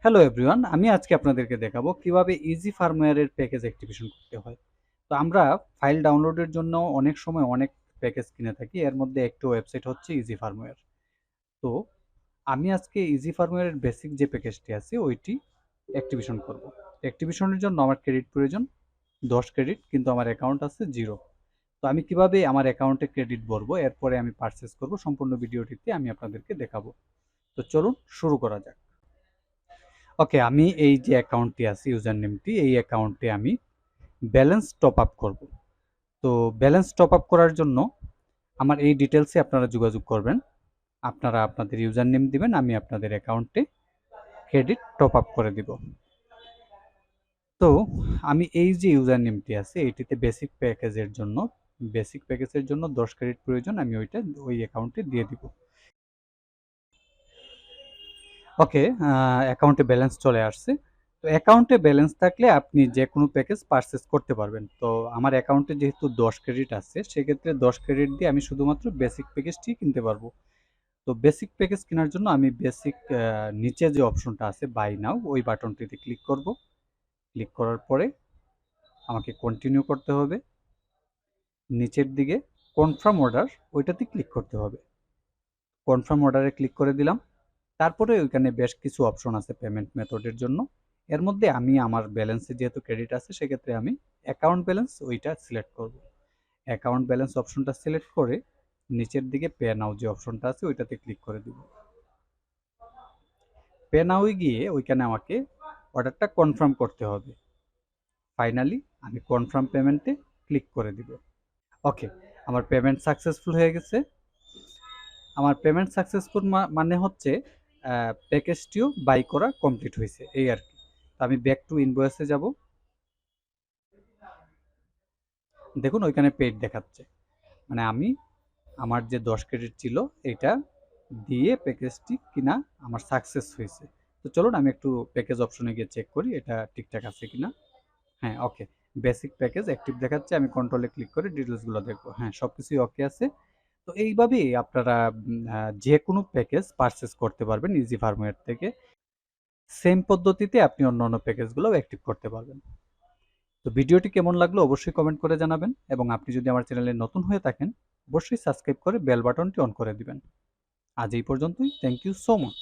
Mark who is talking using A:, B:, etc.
A: Hello everyone, আমি আজকে আপনাদেরকে দেখাবো কিভাবে ইজি ফার্মওয়্যারের প্যাকেজ অ্যাক্টিভেশন করতে হয়। তো আমরা ফাইল ডাউনলোডের জন্য অনেক সময় অনেক প্যাকেজ কিনে থাকি। এর মধ্যে একটি ওয়েবসাইট হচ্ছে ইজি ফার্মওয়্যার। তো আমি আজকে ইজি ফার্মওয়্যারের বেসিক যে প্যাকেজটি আছে ওইটি অ্যাক্টিভেশন করব। অ্যাক্টিভেশনের জন্য আমার ক্রেডিট প্রয়োজন 10 ক্রেডিট, কিন্তু আমার অ্যাকাউন্ট আছে 0। তো আমি কিভাবে আমার অ্যাকাউন্টে ক্রেডিট ভরবো, এরপরে আমি পারচেস করব, সম্পূর্ণ ভিডিওটিতে আমি আপনাদেরকে দেখাবো। তো চলুন শুরু করা যাক। ওকে, আমি এই যে অ্যাকাউন্টটি আছে, ইউজার নেমটি, এই অ্যাকাউন্টে আমি ব্যালেন্স টপ আপ করব। তো ব্যালেন্স টপ আপ করার জন্য আমার এই ডিটেলসে আপনারা যোগাযোগ করবেন। আপনারা আপনাদের ইউজার নেম দিবেন, আমি আপনাদের অ্যাকাউন্টে ক্রেডিট টপ আপ করে দিব। তো আমি এই যে ইউজার নেমটি আছে এইটিতে বেসিক প্যাকেজের জন্য 10 ক্রেডিট প্রয়োজন, আমি ওই অ্যাকাউন্টে দিয়ে দিব। ওকে, অ্যাকাউন্টে ব্যালেন্স চলে আসছে। তো অ্যাকাউন্টে ব্যালেন্স থাকলে আপনি যে কোনো প্যাকেজ পারচেস করতে পারবেন। তো আমার অ্যাকাউন্টে যেহেতু 10 ক্রেডিট আছে, সেক্ষেত্রে 10 ক্রেডিট দিয়ে আমি শুধুমাত্র বেসিক প্যাকেজটি কিনতে পারবো। তো বেসিক প্যাকেজ কেনার জন্য আমি নিচে যে অপশনটা আছে বাই নাও, ওই বাটনটিতে ক্লিক করব। ক্লিক করার পরে আমাকে কন্টিনিউ করতে হবে। নিচের দিকে কনফার্ম অর্ডার, ওইটাতে ক্লিক করতে হবে। কনফার্ম অর্ডারে ক্লিক করে দিলাম। তারপরে ওইখানে বেশ কিছু অপশন আছে পেমেন্ট মেথডের জন্য। এর মধ্যে আমি আমার ব্যালেন্সে যেহেতু ক্রেডিট আছে, সেক্ষেত্রে আমি অ্যাকাউন্ট ব্যালেন্স ওইটা সিলেক্ট করব। অ্যাকাউন্ট ব্যালেন্স অপশনটা সিলেক্ট করে নিচের দিকে পে নাও যে অপশনটা আছে ওইটাতে ক্লিক করে দিব। পে নাওয়ে গিয়ে ওইখানে আমাকে অর্ডারটা কনফার্ম করতে হবে। ফাইনালি আমি কনফার্ম পেমেন্টে ক্লিক করে দিব। ওকে, আমার পেমেন্ট সাকসেসফুল হয়ে গেছে। আমার পেমেন্ট সাকসেসফুল মানে হচ্ছে প্যাকেজটিও বাই করা কমপ্লিট হয়েছে, এই আর কি। তো আমি ব্যাক টু ইনভয়েসে যাব। দেখুন ওইখানে পেইড দেখাচ্ছে, মানে আমার যে 10 ক্রেডিট ছিল এটা দিয়ে প্যাকেজটি কিনা আমার সাকসেস হয়েছে। তো চলুন আমি একটু প্যাকেজ অপশনে গিয়ে চেক করি এটা ঠিকঠাক আছে কিনা। হ্যাঁ, ওকে, বেসিক প্যাকেজ অ্যাক্টিভ দেখাচ্ছে। আমি কন্ট্রোলে ক্লিক করে ডিটেলসগুলো দেখবো। হ্যাঁ, সব কিছুই ওকে আছে। তো এইভাবেই আপনারা যে কোনো প্যাকেজ পারচেস করতে পারবেন ইজি ফার্মওয়্যার থেকে। সেম পদ্ধতিতে আপনি অন্যান্য প্যাকেজগুলোও অ্যাক্টিভ করতে পারবেন। তো ভিডিওটি কেমন লাগলো অবশ্যই কমেন্ট করে জানাবেন, এবং আপনি যদি আমার চ্যানেলে নতুন হয়ে থাকেন অবশ্যই সাবস্ক্রাইব করে বেল বাটনটি অন করে দিবেন। আজ এই পর্যন্তই। Thank you so much.